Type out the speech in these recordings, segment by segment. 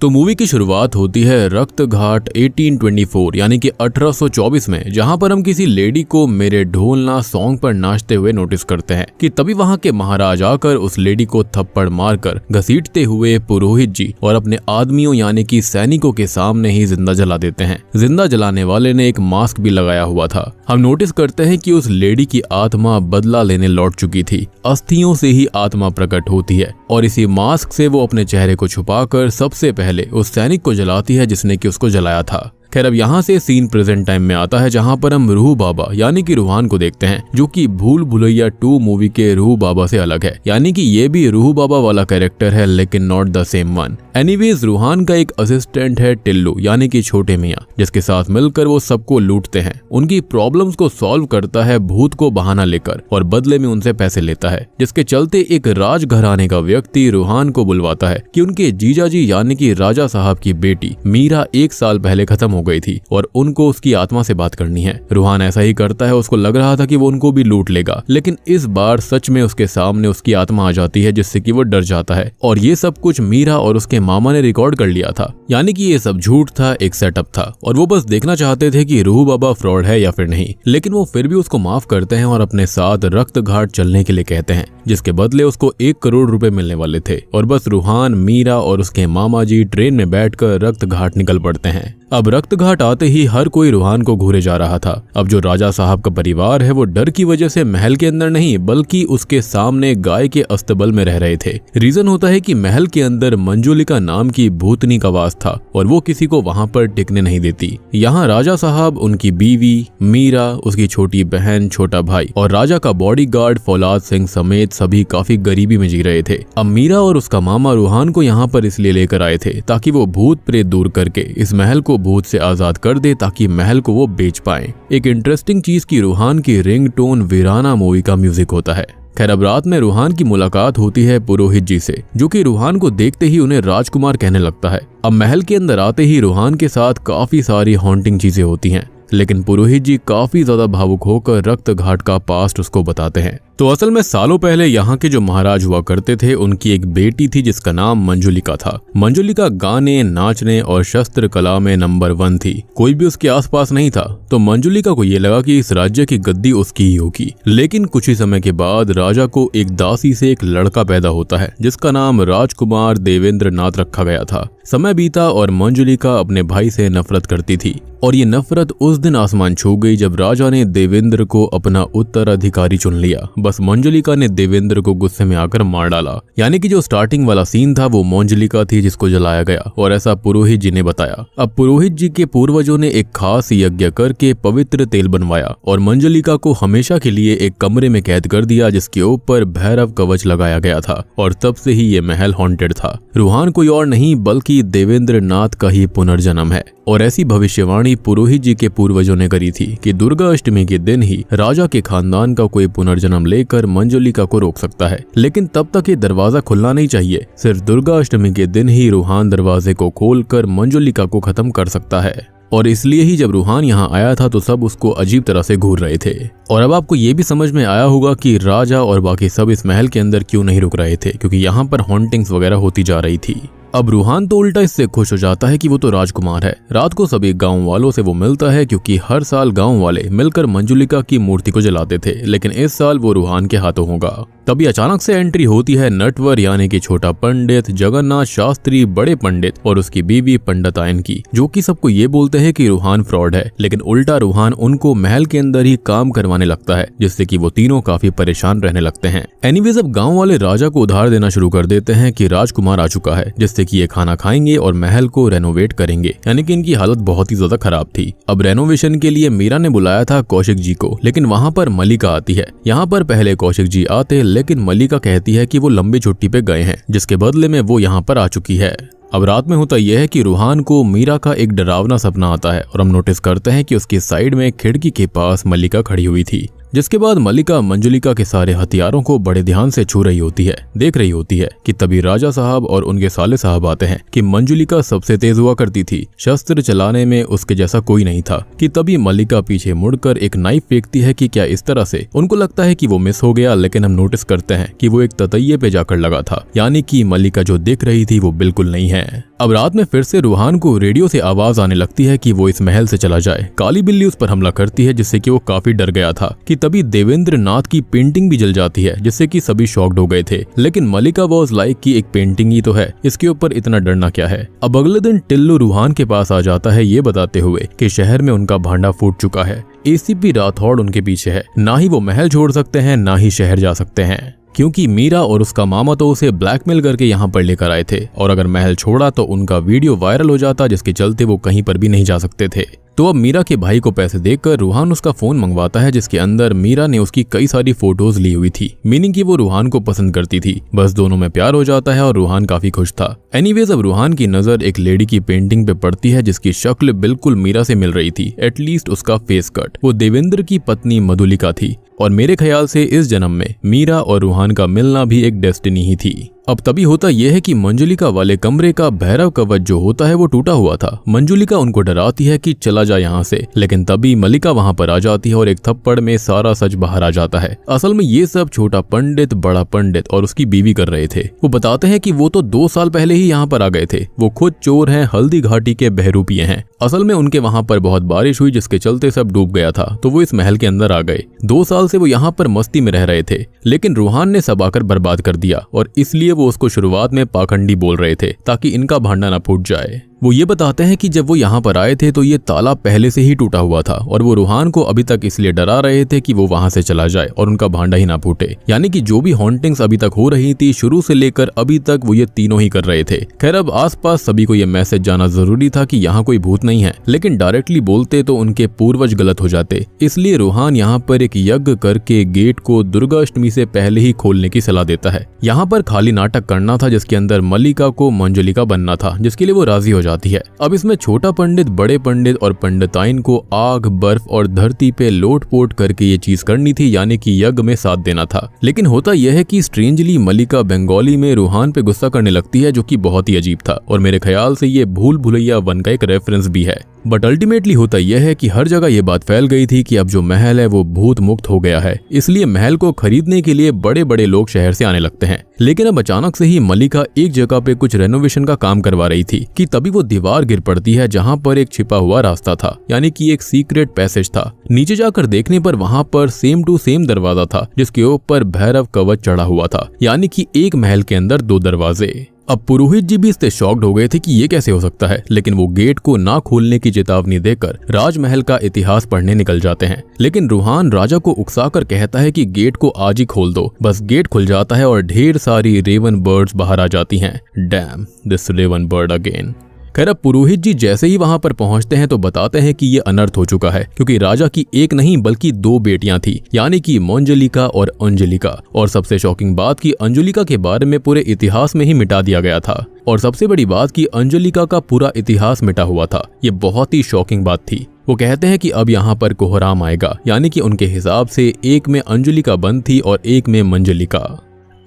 तो मूवी की शुरुआत होती है रक्त घाट 1824 यानी कि 1824 में, जहां पर हम किसी लेडी को मेरे ढोलना सॉन्ग पर नाचते हुए नोटिस करते हैं कि तभी वहां के महाराज आकर उस लेडी को थप्पड़ मारकर घसीटते हुए पुरोहित जी और अपने आदमियों यानी कि सैनिकों के सामने ही जिंदा जला देते हैं। जिंदा जलाने वाले ने एक मास्क भी लगाया हुआ था। हम नोटिस करते हैं कि उस लेडी की आत्मा बदला लेने लौट चुकी थी। अस्थियों से ही आत्मा प्रकट होती है और इसी मास्क से वो अपने चेहरे को छुपाकर सबसे पहले उस सैनिक को जलाती है जिसने कि उसको जलाया था। खैर, अब यहाँ से सीन प्रेजेंट टाइम में आता है, जहाँ पर हम रूह बाबा यानी कि रूहान को देखते हैं, जो कि भूल भुलैया 2 मूवी के रूह बाबा से अलग है। यानी कि ये भी रूह बाबा वाला कैरेक्टर है लेकिन not the same one. Anyways, Ruhaan का एक असिस्टेंट है टिल्लू यानी कि छोटे मियाँ, जिसके साथ मिलकर वो सबको लूटते हैं। उनकी प्रॉब्लम्स को सॉल्व करता है भूत को बहाना लेकर और बदले में उनसे पैसे लेता है, जिसके चलते एक राजघराने का व्यक्ति रूहान को बुलवाता है कि उनके जीजाजी यानी कि राजा साहब की बेटी मीरा 1 साल पहले खत्म हो गई थी और उनको उसकी आत्मा से बात करनी है। रूहान ऐसा ही करता है। उसको लग रहा था कि वो उनको भी लूट लेगा, लेकिन इस बार सच में उसके सामने उसकी आत्मा आ जाती है, जिससे कि वो डर जाता है। और ये सब कुछ मीरा और उसके मामा ने रिकॉर्ड कर लिया था, यानी कि ये सब झूठ था, एक सेटअप था और वो बस देखना चाहते थे कि रूह बाबा फ्रॉड है या फिर नहीं। लेकिन वो फिर भी उसको माफ करते हैं और अपने साथ रक्त घाट चलने के लिए कहते हैं, जिसके बदले उसको 1 करोड़ रुपए मिलने वाले थे। और बस रूहान, मीरा और उसके मामा जी ट्रेन में बैठकर रक्त घाट निकल पड़ते हैं। अब रक्त घाट आते ही हर कोई रूहान को घूरे जा रहा था। अब जो राजा साहब का परिवार है वो डर की वजह से महल के अंदर नहीं बल्कि उसके सामने गाय के अस्तबल में रह रहे थे। रीजन होता है कि महल के अंदर मंजुलिका नाम की भूतनी का वास था और वो किसी को वहां पर टिकने नहीं देती। यहाँ राजा साहब, उनकी बीवी मीरा, उसकी छोटी बहन, छोटा भाई और राजा का बॉडीगार्ड फौलाद सिंह समेत सभी काफी गरीबी में जी रहे थे। अब मीरा और उसका मामा रूहान को यहाँ पर इसलिए लेकर आए थे ताकि वो भूत प्रेत दूर करके इस महल को भूत से आजाद कर दे, ताकि महल को वो बेच पाए। एक इंटरेस्टिंग चीज की रूहान की रिंगटोन वीराना मूवी का म्यूजिक होता है। खैर, अब रात में रूहान की मुलाकात होती है पुरोहित जी से, जो कि रूहान को देखते ही उन्हें राजकुमार कहने लगता है। अब महल के अंदर आते ही रूहान के साथ काफी सारी हॉन्टिंग चीजें होती हैं, लेकिन पुरोहित जी काफी ज्यादा भावुक होकर रक्त घाट का पास्ट उसको बताते हैं। तो असल में सालों पहले यहाँ के जो महाराज हुआ करते थे, उनकी एक बेटी थी जिसका नाम मंजुलिका था। मंजुलिका गाने, नाचने और शस्त्र कला में नंबर 1 थी। कोई भी उसके आसपास नहीं था। तो मंजुलिका को ये लगा कि इस राज्य की गद्दी उसकी ही होगी। लेकिन कुछ ही समय के बाद राजा को एक दासी से एक लड़का पैदा होता है जिसका नाम राजकुमार देवेंद्र नाथ रखा गया था। समय बीता और मंजुलिका अपने भाई से नफरत करती थी और ये नफरत उस दिन आसमान छू गई जब राजा ने देवेंद्र को अपना उत्तराधिकारी चुन लिया। बस मंजुलिका ने देवेंद्र को गुस्से में आकर मार डाला। यानी कि जो स्टार्टिंग वाला सीन था वो मंजुलिका थी जिसको जलाया गया, और ऐसा पुरोहित जी ने बताया। अब पुरोहित जी के पूर्वजों ने एक खास यज्ञ करके पवित्र तेल बनवाया और मंजुलिका को हमेशा के लिए एक कमरे में कैद कर दिया जिसके ऊपर भैरव कवच लगाया गया था, और तब से ही ये महल हॉन्टेड था। रूहान कोई और नहीं बल्कि देवेंद्र नाथ का ही पुनर्जन्म है। और ऐसी भविष्यवाणी पुरोहित जी के पूर्वजों ने करी थी कि दुर्गा अष्टमी के दिन ही राजा के खानदान का कोई पुनर्जन्म लेकर मंजुलिका को रोक सकता है। लेकिन तब तक ये दरवाजा खुलना नहीं चाहिए। सिर्फ दुर्गा अष्टमी के दिन ही रूहान दरवाजे को खोलकर मंजुलिका को खत्म कर सकता है। और इसलिए ही जब रूहान यहाँ आया था तो सब उसको अजीब तरह से घूर रहे थे। और अब आपको ये भी समझ में आया होगा कि राजा और बाकी सब इस महल के अंदर क्यों नहीं रुक रहे थे, क्योंकि यहाँ पर हॉन्टिंग्स वगैरह होती जा रही थी। अब रूहान तो उल्टा इससे खुश हो जाता है कि वो तो राजकुमार है। रात को सभी गांव वालों से वो मिलता है, क्योंकि हर साल गांव वाले मिलकर मंजुलिका की मूर्ति को जलाते थे, लेकिन इस साल वो रूहान के हाथों होगा। तभी अचानक से एंट्री होती है नटवर यानी कि छोटा पंडित, जगन्नाथ शास्त्री, बड़े पंडित और उसकी बीवी पंडितायन की, जो कि सबको ये बोलते हैं कि रूहान फ्रॉड है। लेकिन उल्टा रूहान उनको महल के अंदर ही काम करवाने लगता है, जिससे कि वो तीनों काफी परेशान रहने लगते हैं। एनीवेज, अब गाँव वाले राजा को उधार देना शुरू कर देते हैं कि राजकुमार आ चुका है, जिससे कि ये खाना खाएंगे और महल को रेनोवेट करेंगे। यानी कि इनकी हालत बहुत ही ज्यादा खराब थी। अब रेनोवेशन के लिए मीरा ने बुलाया था कौशिक जी को, लेकिन वहां पर मल्लिका आती है। यहाँ पर पहले कौशिक जी आते, लेकिन मल्लिका कहती है कि वो लंबी छुट्टी पे गए हैं, जिसके बदले में वो यहाँ पर आ चुकी है। अब रात में होता यह है कि रूहान को मीरा का एक डरावना सपना आता है और हम नोटिस करते हैं कि उसकी साइड में खिड़की के पास मल्लिका खड़ी हुई थी। जिसके बाद मल्लिका मंजुलिका के सारे हथियारों को बड़े ध्यान से छू रही होती है, देख रही होती है कि तभी राजा साहब और उनके साले साहब आते हैं कि मंजुलिका सबसे तेज हुआ करती थी, शस्त्र चलाने में उसके जैसा कोई नहीं था। कि तभी मल्लिका पीछे मुड़कर एक नाइफ फेंकती है कि क्या इस तरह से उनको लगता है कि वो मिस हो गया, लेकिन हम नोटिस करते हैं कि वो एक ततैये पे जाकर लगा था। यानी कि मल्लिका जो दिख रही थी वो बिल्कुल नहीं है। हैं। अब रात में फिर से रूहान को रेडियो से आवाज आने लगती है कि वो इस महल से चला जाए। काली बिल्ली उस पर हमला करती है जिससे कि वो काफी डर गया था कि तभी देवेंद्र नाथ की पेंटिंग भी जल जाती है जिससे कि सभी शॉक्ड हो गए थे। लेकिन मलिका वॉज लाइक कि एक पेंटिंग ही तो है, इसके ऊपर इतना डरना क्या है। अब अगले दिन टिल्लू रूहान के पास आ जाता है ये बताते हुए कि शहर में उनका भांडा फूट चुका है। एसीपी राठौड़ उनके पीछे है, ना ही वो महल छोड़ सकते हैं ना ही शहर जा सकते हैं, क्योंकि मीरा और उसका मामा तो उसे ब्लैकमेल करके यहाँ पर लेकर आए थे और अगर महल छोड़ा तो उनका वीडियो वायरल हो जाता जिसके चलते वो कहीं पर भी नहीं जा सकते थे। तो अब मीरा के भाई को पैसे देकर रूहान उसका फोन मंगवाता है जिसके अंदर मीरा ने उसकी कई सारी फोटोज ली हुई थी, मीनिंग कि वो रूहान को पसंद करती थी। बस दोनों में प्यार हो जाता है और रूहान काफी खुश था। एनीवेज अब रूहान की नजर एक लेडी की पेंटिंग पे पड़ती है जिसकी शक्ल बिल्कुल मीरा से मिल रही थी, एटलीस्ट उसका फेस कट। वो देवेंद्र की पत्नी मधुलिका थी और मेरे ख्याल से इस जन्म में मीरा और रूहान का मिलना भी एक डेस्टिनी ही थी। अब तभी होता यह है कि मंजुलिका वाले कमरे का भैरव कवच जो होता है वो टूटा हुआ था। मंजुलिका उनको डराती है कि चला जा यहाँ से, लेकिन तभी मलिका वहाँ पर आ जाती है और एक थप्पड़ में सारा सच बाहर आ जाता है। असल में ये सब छोटा पंडित, बड़ा पंडित और उसकी बीवी कर रहे थे। वो बताते हैं कि वो तो 2 साल पहले ही यहाँ पर आ गए थे। वो खुद चोर हैं, हल्दी घाटी के बहरूपिये हैं। असल में उनके वहाँ पर बहुत बारिश हुई जिसके चलते सब डूब गया था, तो वो इस महल के अंदर आ गए। 2 साल से वो यहाँ पर मस्ती में रह रहे थे, लेकिन रूहान ने सब आकर बर्बाद कर दिया और इसलिए वो उसको शुरुआत में पाखंडी बोल रहे थे ताकि इनका भांडा ना फूट जाए। वो ये बताते हैं कि जब वो यहाँ पर आए थे तो ये ताला पहले से ही टूटा हुआ था और वो रूहान को अभी तक इसलिए डरा रहे थे कि वो वहां से चला जाए और उनका भांडा ही ना फूटे। यानी कि जो भी हॉन्टिंग्स अभी तक हो रही थी शुरू से लेकर अभी तक वो ये तीनों ही कर रहे थे। खैर अब आसपास सभी को ये मैसेज जाना जरूरी था कि यहाँ कोई भूत नहीं है, लेकिन डायरेक्टली बोलते तो उनके पूर्वज गलत हो जाते। इसलिए रूहान यहाँ पर एक यज्ञ करके गेट को दुर्गा अष्टमी से पहले ही खोलने की सलाह देता है। यहाँ पर खाली नाटक करना था जिसके अंदर मलिका को मंजुलिका बनना था, जिसके लिए वो राजी हो जाती है। अब इसमें छोटा पंडित, बड़े पंडित और पंडिताइन को आग, बर्फ और धरती पे लोट-पोट करके ये चीज करनी थी, यानी कि यज्ञ में साथ देना था। लेकिन होता यह है कि स्ट्रेंजली मलिका बंगाली में रूहान पे गुस्सा करने लगती है, जो कि बहुत ही अजीब था और मेरे ख्याल से ये भूल भुलैया 1 का एक रेफरेंस भी है। बट अल्टीमेटली होता यह है कि हर जगह ये बात फैल गई थी कि अब जो महल है वो भूत मुक्त हो गया है, इसलिए महल को खरीदने के लिए बड़े बड़े लोग शहर से आने लगते हैं। लेकिन अब अचानक से ही मलिका एक जगह पे कुछ रेनोवेशन का काम करवा रही थी कि तभी वो दीवार गिर पड़ती है जहाँ पर एक छिपा हुआ रास्ता था, यानी कि एक सीक्रेट पैसेज था। नीचे जाकर देखने पर वहाँ पर सेम टू सेम दरवाजा था जिसके ऊपर भैरव कवच चढ़ा हुआ था, यानी कि एक महल के अंदर 2 दरवाजे। अब पुरोहित जी भी इससे शॉक्ड हो गए थे कि ये कैसे हो सकता है, लेकिन वो गेट को ना खोलने की चेतावनी देकर राजमहल का इतिहास पढ़ने निकल जाते हैं। लेकिन रूहान राजा को उकसाकर कहता है कि गेट को आज ही खोल दो। बस गेट खुल जाता है और ढेर सारी रेवन बर्ड्स बाहर आ जाती हैं। Damn this raven bird again. खैर अब पुरोहित जी जैसे ही वहां पर पहुंचते हैं तो बताते हैं कि ये अनर्थ हो चुका है, क्योंकि राजा की एक नहीं बल्कि 2 बेटियां थी, यानी कि मंजुलिका और अंजुलिका। और सबसे शॉकिंग बात कि अंजुलिका के बारे में पूरे इतिहास में ही मिटा दिया गया था, और सबसे बड़ी बात कि अंजुलिका का पूरा इतिहास मिटा हुआ था। ये बहुत ही शॉकिंग बात थी। वो कहते हैं कि अब यहाँ पर कोहराम आएगा, यानी कि उनके हिसाब से एक में अंजुलिका बंद थी और एक में मंजुलिका।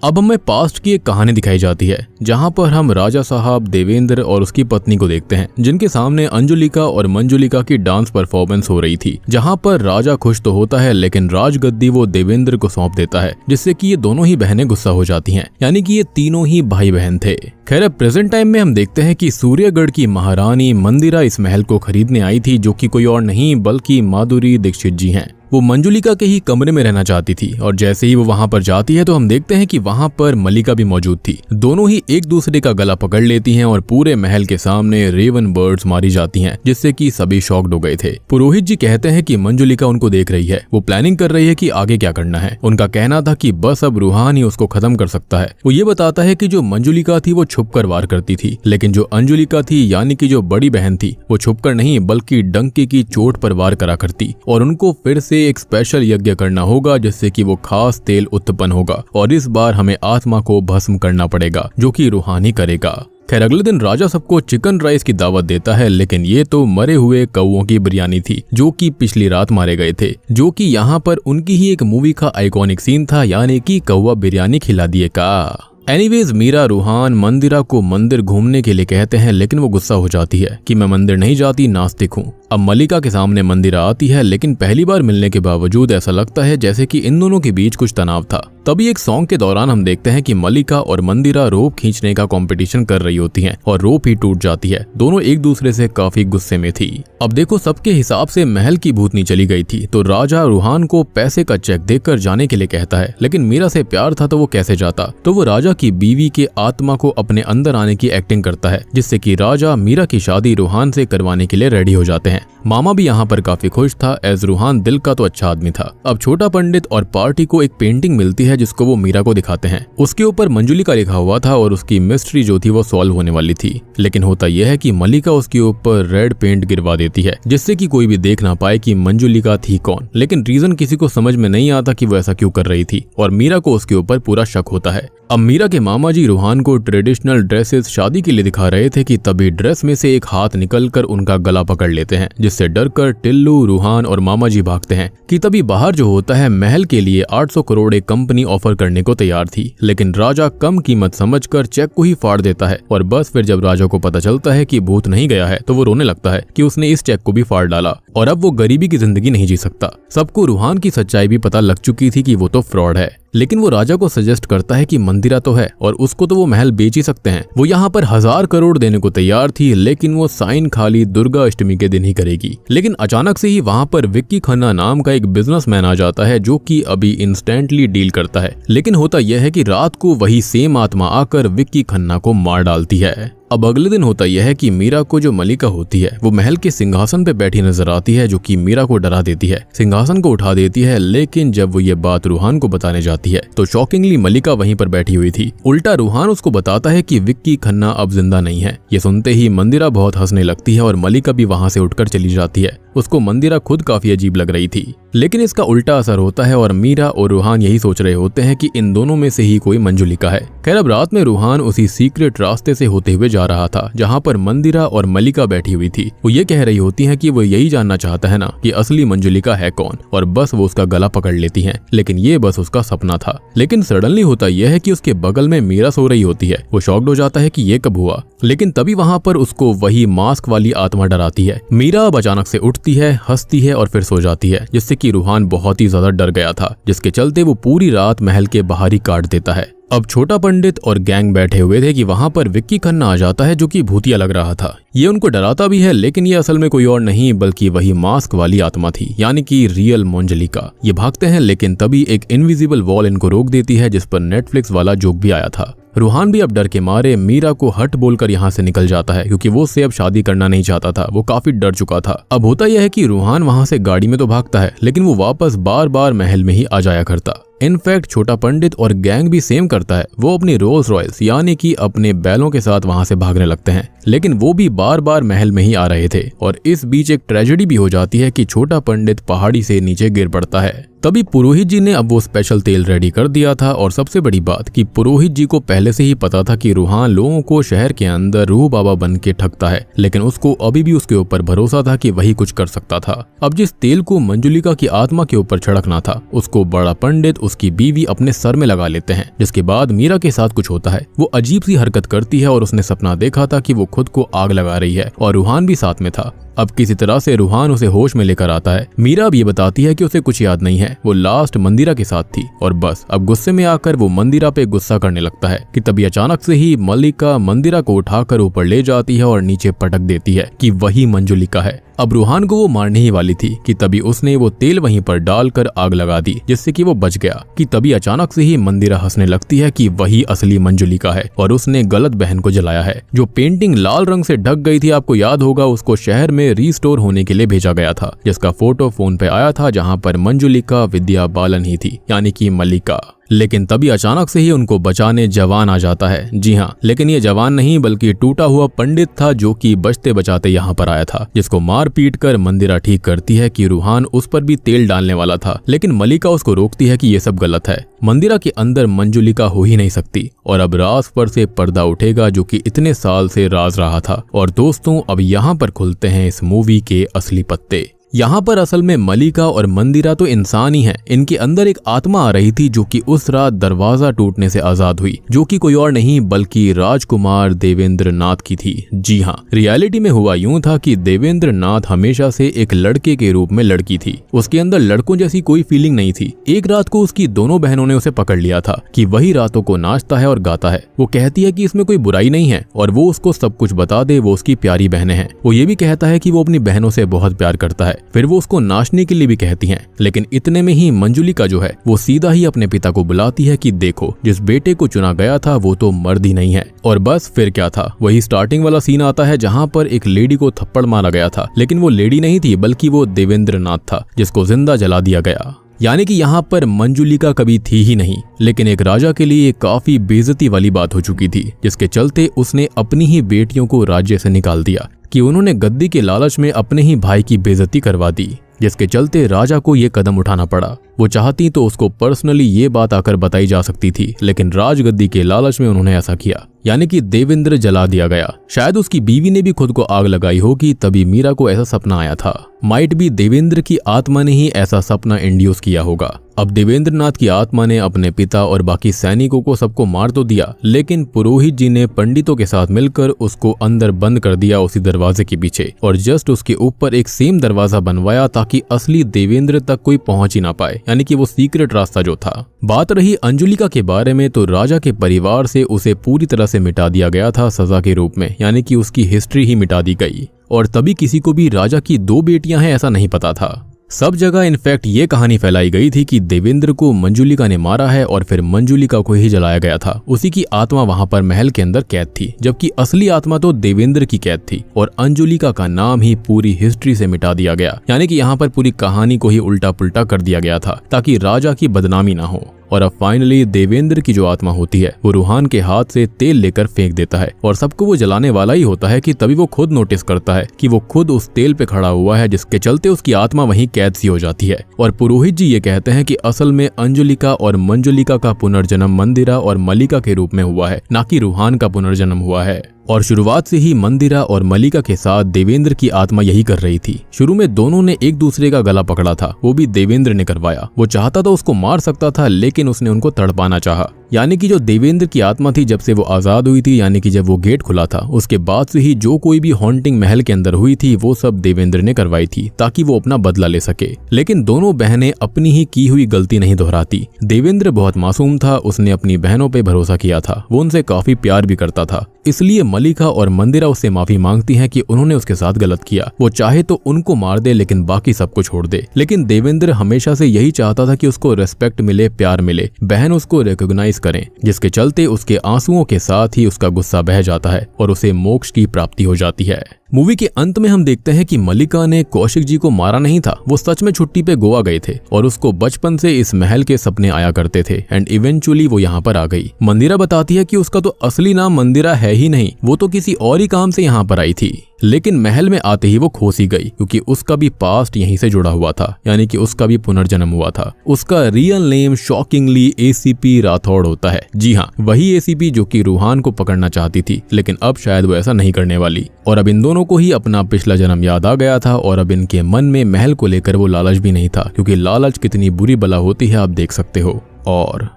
अब हमें पास्ट की एक कहानी दिखाई जाती है जहां पर हम राजा साहब देवेंद्र और उसकी पत्नी को देखते हैं, जिनके सामने अंजुलिका और मंजुलिका की डांस परफॉर्मेंस हो रही थी, जहां पर राजा खुश तो होता है लेकिन राजगद्दी वो देवेंद्र को सौंप देता है, जिससे कि ये दोनों ही बहनें गुस्सा हो जाती हैं, यानी कि ये तीनों ही भाई बहन थे। खैर प्रेजेंट टाइम में हम देखते हैं कि सूर्यगढ़ की महारानी मंदिरा इस महल को खरीदने आई थी, जो कि कोई और नहीं बल्कि माधुरी दीक्षित जी हैं। वो मंजुलिका के ही कमरे में रहना चाहती थी और जैसे ही वो वहां पर जाती है तो हम देखते हैं कि वहां पर मलिका भी मौजूद थी। दोनों ही एक दूसरे का गला पकड़ लेती हैं और पूरे महल के सामने रेवन बर्ड्स मारी जाती हैं, जिससे कि सभी शॉक्ड हो गए थे। पुरोहित जी कहते हैं कि मंजुलिका उनको देख रही है, वो प्लानिंग कर रही है कि आगे क्या करना है। उनका कहना था कि बस अब रूहान ही उसको खत्म कर सकता है। वो ये बताता है कि जो मंजुलिका थी वो छुपकर वार करती थी, लेकिन जो अंजुलिका थी यानी कि जो बड़ी बहन थी वो छुपकर नहीं बल्कि डंके की चोट पर वार करा करती, और उनको फिर से एक स्पेशल यज्ञ करना होगा जिससे कि वो खास तेल उत्पन्न होगा, और इस बार हमें आत्मा को भस्म करना पड़ेगा, जो कि रूहानी करेगा। खैर अगले दिन राजा सबको चिकन राइस की दावत देता है, लेकिन ये तो मरे हुए कौओं की बिरयानी थी जो कि पिछली रात मारे गए थे, जो कि यहाँ पर उनकी ही एक मूवी का आइकॉनिक सीन था, यानी कि कौवा बिरयानी खिला दिए का। एनीवेज मीरा रूहान मंदिरा को मंदिर घूमने के लिए कहते हैं, लेकिन वो गुस्सा हो जाती है कि मैं मंदिर नहीं जाती, नास्तिक हूँ। अब मल्लिका के सामने मंदिरा आती है, लेकिन पहली बार मिलने के बावजूद ऐसा लगता है जैसे कि इन दोनों के बीच कुछ तनाव था। तभी एक सॉन्ग के दौरान हम देखते हैं कि मल्लिका और मंदिरा रोप खींचने का कंपटीशन कर रही होती हैं और रोप ही टूट जाती है। दोनों एक दूसरे से काफी गुस्से में थी। अब देखो, सबके हिसाब से महल की भूतनी चली गई थी, तो राजा रूहान को पैसे का चेक देकर जाने के लिए कहता है, लेकिन मीरा से प्यार था तो वो कैसे जाता। तो वो राजा की बीवी के आत्मा को अपने अंदर आने की एक्टिंग करता है, जिससे कि राजा मीरा की शादी रूहान से करवाने के लिए रेडी हो जाते हैं। मामा भी यहाँ पर काफी खुश था, एज रूहान दिल का तो अच्छा आदमी था। अब छोटा पंडित और पार्टी को एक पेंटिंग मिलती है जिसको वो मीरा को दिखाते हैं। उसके ऊपर मंजुलिका लिखा हुआ था और उसकी मिस्ट्री जो थी वो सॉल्व होने वाली थी। लेकिन होता यह है कि मल्लिका उसके ऊपर रेड पेंट गिरवा देती है, जिससे कि कोई भी देख ना पाए कि मंजुलिका थी कौन। लेकिन रीजन किसी को समझ में नहीं आता कि वो ऐसा क्यों कर रही थी, और मीरा को उसके ऊपर पूरा शक होता है। अब मीरा के मामा जी रूहान को ट्रेडिशनल ड्रेसेस शादी के लिए दिखा रहे थे कि तभी ड्रेस में से एक हाथ निकलकर उनका गला पकड़ लेते हैं, जिससे डरकर टिल्लू, रूहान और मामा जी भागते हैं। कि तभी बाहर जो होता है, महल के लिए 800 करोड़ एक कंपनी ऑफर करने को तैयार थी, लेकिन राजा कम कीमत समझकर चेक को ही फाड़ देता है। और बस फिर जब राजा को पता चलता है कि भूत नहीं गया है, तो वो रोने लगता है कि उसने इस चेक को भी फाड़ डाला और अब वो गरीबी की जिंदगी नहीं जी सकता। सबको रूहान की सच्चाई भी पता लग चुकी थी कि वो तो फ्रॉड है, लेकिन वो राजा को सजेस्ट करता है कि मंदिरा तो है और उसको तो वो महल बेच ही सकते हैं। वो यहाँ पर 1000 करोड़ देने को तैयार थी, लेकिन वो साइन खाली दुर्गा अष्टमी के दिन ही करेगी। लेकिन अचानक से ही वहाँ पर विक्की खन्ना नाम का एक बिजनेसमैन आ जाता है, जो कि अभी इंस्टेंटली डील करता है। लेकिन होता यह है कि रात को वही सेम आत्मा आकर विक्की खन्ना को मार डालती है। अब अगले दिन होता यह है कि मीरा को जो मल्लिका होती है वो महल के सिंहासन पे बैठी नजर आती है, जो कि मीरा को डरा देती है। सिंहासन को उठा देती है, लेकिन जब वो ये बात रूहान को बताने जाती है तो शॉकिंगली मल्लिका वहीं पर बैठी हुई थी। उल्टा रूहान उसको बताता है कि विक्की खन्ना अब जिंदा नहीं है। ये सुनते ही मंदिरा बहुत हंसने लगती है और मल्लिका भी वहां से उठकर चली जाती है। उसको मंदिरा खुद काफी अजीब लग रही थी, लेकिन इसका उल्टा असर होता है और मीरा और रूहान यही सोच रहे होते हैं कि इन दोनों में से ही कोई मंजुलिका है। खैर, अब रात में रूहान उसी सीक्रेट रास्ते से होते हुए जा रहा था जहाँ पर मंदिरा और मल्लिका बैठी हुई थी। वो ये कह रही होती है कि वो यही जानना चाहता है ना कि असली मंजुलिका है कौन, और बस वो उसका गला पकड़ लेती है। लेकिन ये बस उसका सपना था। लेकिन सडनली होता यह है कि उसके बगल में मीरा सो रही होती है। वो शॉक्ड हो जाता है कि ये कब हुआ, लेकिन तभी वहाँ पर उसको वही मास्क वाली आत्मा डराती है। मीरा अब अचानक से उठती है, हंसती है और फिर सो जाती है, जिससे कि रूहान बहुत ही ज्यादा डर गया था, जिसके चलते वो पूरी रात महल के बाहर ही काट देता है। अब छोटा पंडित और गैंग बैठे हुए थे कि वहां पर विक्की खन्ना आ जाता है, जो कि भूतिया लग रहा था। ये उनको डराता भी है, लेकिन ये असल में कोई और नहीं बल्कि वही मास्क वाली आत्मा थी, यानी कि रियल मंजुलिका। ये भागते हैं, लेकिन तभी एक इनविजिबल वॉल इनको रोक देती है, जिस पर नेटफ्लिक्स वाला जोक भी आया था। रूहान भी अब डर के मारे मीरा को हट बोलकर यहाँ से निकल जाता है, क्योंकि वो उससे अब शादी करना नहीं चाहता था। वो काफी डर चुका था। अब होता यह है कि रूहान वहां से गाड़ी में तो भागता है, लेकिन वो वापस बार बार महल में ही आ जाया करता। इनफैक्ट छोटा पंडित और गैंग भी सेम करता है। वो अपनी रोल्स रॉयल्स यानी कि अपने बैलों के साथ वहां से भागने लगते हैं, लेकिन वो भी बार बार महल में ही आ रहे थे। और इस बीच एक ट्रेजेडी भी हो जाती है कि छोटा पंडित पहाड़ी से नीचे गिर पड़ता है। तभी पुरोहित जी ने अब वो स्पेशल तेल रेडी कर दिया था, और सबसे बड़ी बात कि पुरोहित जी को पहले से ही पता था कि रूहान लोगों को शहर के अंदर रूह बाबा बन के ठगता है, लेकिन उसको अभी भी उसके ऊपर भरोसा था कि वही कुछ कर सकता था। अब जिस तेल को मंजुलिका की आत्मा के ऊपर छिड़कना था, उसको बड़ा पंडित उसकी बीवी अपने सर में लगा लेते हैं, जिसके बाद मीरा के साथ कुछ होता है। वो अजीब सी हरकत करती है और उसने सपना देखा था कि वो खुद को आग लगा रही है और रूहान भी साथ में था। अब किसी तरह से रूहान उसे होश में लेकर आता है। मीरा अब ये बताती है कि उसे कुछ याद नहीं है, वो लास्ट मंदिरा के साथ थी। और बस अब गुस्से में आकर वो मंदिरा पे गुस्सा करने लगता है कि तभी अचानक से ही मल्लिका मंदिरा को उठाकर ऊपर ले जाती है और नीचे पटक देती है कि वही मंजुलिका है। अब रूहान को वो मारने ही वाली थी कि तभी उसने वो तेल वहीं पर डालकर आग लगा दी, जिससे कि वो बच गया। कि तभी अचानक से ही मंदिरा हंसने लगती है कि वही असली मंजुलिका है और उसने गलत बहन को जलाया है। जो पेंटिंग लाल रंग से ढक गई थी, आपको याद होगा, उसको शहर में रीस्टोर होने के लिए भेजा गया था, जिसका फोटो फोन पे आया था, जहाँ पर मंजुलिका विद्या बालन ही थी, यानी कि मल्लिका। लेकिन तभी अचानक से ही उनको बचाने जवान आ जाता है। जी हाँ, लेकिन ये जवान नहीं बल्कि टूटा हुआ पंडित था, जो कि बचते बचाते यहाँ पर आया था, जिसको मार पीट कर मंदिरा ठीक करती है कि रूहान उस पर भी तेल डालने वाला था। लेकिन मल्लिका उसको रोकती है कि ये सब गलत है, मंदिरा के अंदर मंजुलिका हो ही नहीं सकती। और अब राज पर से पर्दा उठेगा, जो कि इतने साल से राज रहा था। और दोस्तों, अब यहाँ पर खुलते हैं इस मूवी के असली पत्ते। यहाँ पर असल में मलिका और मंदिरा तो इंसान ही हैं। इनके अंदर एक आत्मा आ रही थी जो कि उस रात दरवाजा टूटने से आजाद हुई, जो कि कोई और नहीं बल्कि राजकुमार देवेंद्र नाथ की थी। जी हाँ, रियलिटी में हुआ यूं था कि देवेंद्र नाथ हमेशा से एक लड़के के रूप में लड़की थी। उसके अंदर लड़कों जैसी कोई फीलिंग नहीं थी। एक रात को उसकी दोनों बहनों ने उसे पकड़ लिया था कि वही रातों को नाचता है और गाता है। वो कहती है कि इसमें कोई बुराई नहीं है और वो उसको सब कुछ बता दे, वो उसकी प्यारी बहनें हैं। वो ये भी कहता है कि वो अपनी बहनों से बहुत प्यार करता है। फिर वो उसको नाचने के लिए भी कहती हैं। लेकिन इतने में ही मंजुलिका जो है वो सीधा ही अपने पिता को बुलाती है कि देखो, जिस बेटे को चुना गया था वो तो मर्द ही नहीं है। और बस फिर क्या था, वही स्टार्टिंग वाला सीन आता है जहाँ पर एक लेडी को थप्पड़ मारा गया था, लेकिन वो लेडी नहीं थी बल्कि वो देवेंद्र नाथ था जिसको जिंदा जला दिया गया। यानी कि यहाँ पर मंजुलिका कभी थी ही नहीं, लेकिन एक राजा के लिए काफी बेइज्जती वाली बात हो चुकी थी, जिसके चलते उसने अपनी ही बेटियों को राज्य से निकाल दिया कि उन्होंने गद्दी के लालच में अपने ही भाई की बेइज्जती करवा दी, जिसके चलते राजा को ये कदम उठाना पड़ा। वो चाहती तो उसको पर्सनली ये बात आकर बताई जा सकती थी, लेकिन राजगद्दी के लालच में उन्होंने ऐसा किया, यानी कि देवेंद्र जला दिया गया। शायद उसकी बीवी ने भी खुद को आग लगाई होगी, तभी मीरा को ऐसा सपना आया था। माइट भी देवेंद्र की आत्मा ने ही ऐसा सपना इंड्यूस किया होगा। अब देवेंद्र नाथ की आत्मा ने अपने पिता और बाकी सैनिकों को सबको मार तो दिया, लेकिन पुरोहित जी ने पंडितों के साथ मिलकर उसको अंदर बंद कर दिया उसी दरवाजे के पीछे, और जस्ट उसके ऊपर एक सेम दरवाजा बनवाया ताकि असली देवेंद्र तक कोई पहुंच ही ना पाए, यानी कि वो सीक्रेट रास्ता जो था। बात रही अंजुलिका के बारे में, तो राजा के परिवार से उसे पूरी तरह से मिटा दिया गया था सजा के रूप में, यानी कि उसकी हिस्ट्री ही मिटा दी गई। और तभी किसी को भी राजा की 2 बेटियां हैं ऐसा नहीं पता था। सब जगह इनफैक्ट ये कहानी फैलाई गई थी कि देवेंद्र को मंजुलिका ने मारा है और फिर मंजुलिका को ही जलाया गया था। उसी की आत्मा वहां पर महल के अंदर कैद थी, जबकि असली आत्मा तो देवेंद्र की कैद थी और अंजुलिका का नाम ही पूरी हिस्ट्री से मिटा दिया गया। यानी कि यहाँ पर पूरी कहानी को ही उल्टा पुल्टा कर दिया गया था ताकि राजा की बदनामी ना हो। और अब फाइनली देवेंद्र की जो आत्मा होती है वो रूहान के हाथ से तेल लेकर फेंक देता है और सबको वो जलाने वाला ही होता है कि तभी वो खुद नोटिस करता है कि वो खुद उस तेल पे खड़ा हुआ है, जिसके चलते उसकी आत्मा वहीं कैद सी हो जाती है। और पुरोहित जी ये कहते हैं कि असल में अंजुलिका और मंजुलिका का पुनर्जन्म मंदिरा और मलिका के रूप में हुआ है, ना कि रूहान का पुनर्जन्म हुआ है। और शुरुआत से ही मंदिरा और मलिका के साथ देवेंद्र की आत्मा यही कर रही थी। शुरू में दोनों ने एक दूसरे का गला पकड़ा था, वो भी देवेंद्र ने करवाया। वो चाहता था उसको मार सकता था, लेकिन उसने उनको तड़पाना चाहा। यानी कि जो देवेंद्र की आत्मा थी जब से वो आजाद हुई थी, यानी कि जब वो गेट खुला था, उसके बाद से ही जो कोई भी हॉन्टिंग महल के अंदर हुई थी वो सब देवेंद्र ने करवाई थी ताकि वो अपना बदला ले सके। लेकिन दोनों बहनें अपनी ही की हुई गलती नहीं दोहराती। देवेंद्र बहुत मासूम था, उसने अपनी बहनों पे भरोसा किया था, वो उनसे काफी प्यार भी करता था। इसलिए मलिका और मंदिरा उससे माफी मांगती हैं कि उन्होंने उसके साथ गलत किया। वो चाहे तो उनको मार दे लेकिन बाकी सबको छोड़ दे। लेकिन देवेंद्र हमेशा से यही चाहता था कि उसको रिस्पेक्ट मिले, प्यार मिले, बहन उसको रिकॉग्नाइज करें, जिसके चलते उसके आंसुओं के साथ ही उसका गुस्सा बह जाता है और उसे मोक्ष की प्राप्ति हो जाती है। मूवी के अंत में हम देखते हैं कि मलिका ने कौशिक जी को मारा नहीं था, वो सच में छुट्टी पे गोवा गए थे और उसको बचपन से इस महल के सपने आया करते थे एंड इवेंचुअली वो यहाँ पर आ गई। मंदिरा बताती है कि उसका तो असली नाम मंदिरा है ही नहीं, वो तो किसी और ही काम से यहाँ पर आई थी। लेकिन महल में आते ही वो खोसी गई क्योंकि उसका भी पास्ट यहीं से जुड़ा हुआ था, यानी कि उसका भी पुनर्जन्म हुआ था। उसका real name shockingly ACP Rathore होता है। जी हाँ, वही एसीपी जो कि रूहान को पकड़ना चाहती थी, लेकिन अब शायद वो ऐसा नहीं करने वाली। और अब इन दोनों को ही अपना पिछला जन्म याद आ गया था और अब इनके मन में महल को लेकर वो लालच भी नहीं था, क्योंकि लालच कितनी बुरी बला होती है आप देख सकते हो। और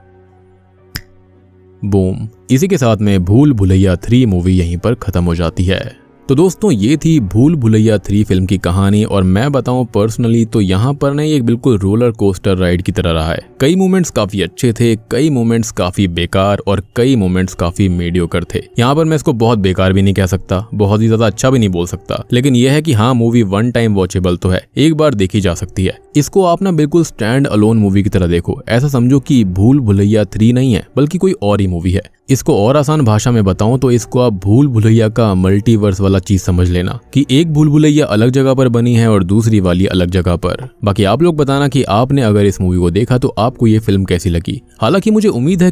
बूम, इसी के साथ में भूल भुलैया 3 मूवी यहीं पर खत्म हो जाती है। तो दोस्तों ये थी भूल भुलैया 3 फिल्म की कहानी। और मैं बताऊं पर्सनली तो यहाँ पर ना एक बिल्कुल रोलर कोस्टर राइड की तरह रहा है। कई मोमेंट्स काफी अच्छे थे, कई मोमेंट्स काफी बेकार और कई मोमेंट्स काफी मीडियोकर थे। यहाँ पर मैं इसको बहुत बेकार भी नहीं कह सकता, बहुत ही ज्यादा अच्छा भी नहीं बोल सकता, लेकिन यह है कि हाँ, मूवी 1 टाइम वॉचेबल तो है, एक बार देखी जा सकती है। इसको आप ना बिल्कुल स्टैंड अलोन मूवी की तरह देखो, ऐसा समझो कि भूल भुलैया 3 नहीं है बल्कि कोई और ही मूवी है। इसको और आसान भाषा में बताऊं तो इसको आप भूल भुलैया का मल्टीवर्स वाला चीज समझ लेना कि एक भूल भुलैया अलग जगह पर बनी है और दूसरी वाली अलग जगह पर। बाकी आप लोग बताना कि आपने अगर इस मूवी को देखा तो आपको ये फिल्म कैसी लगी। हालांकि मुझे उम्मीद है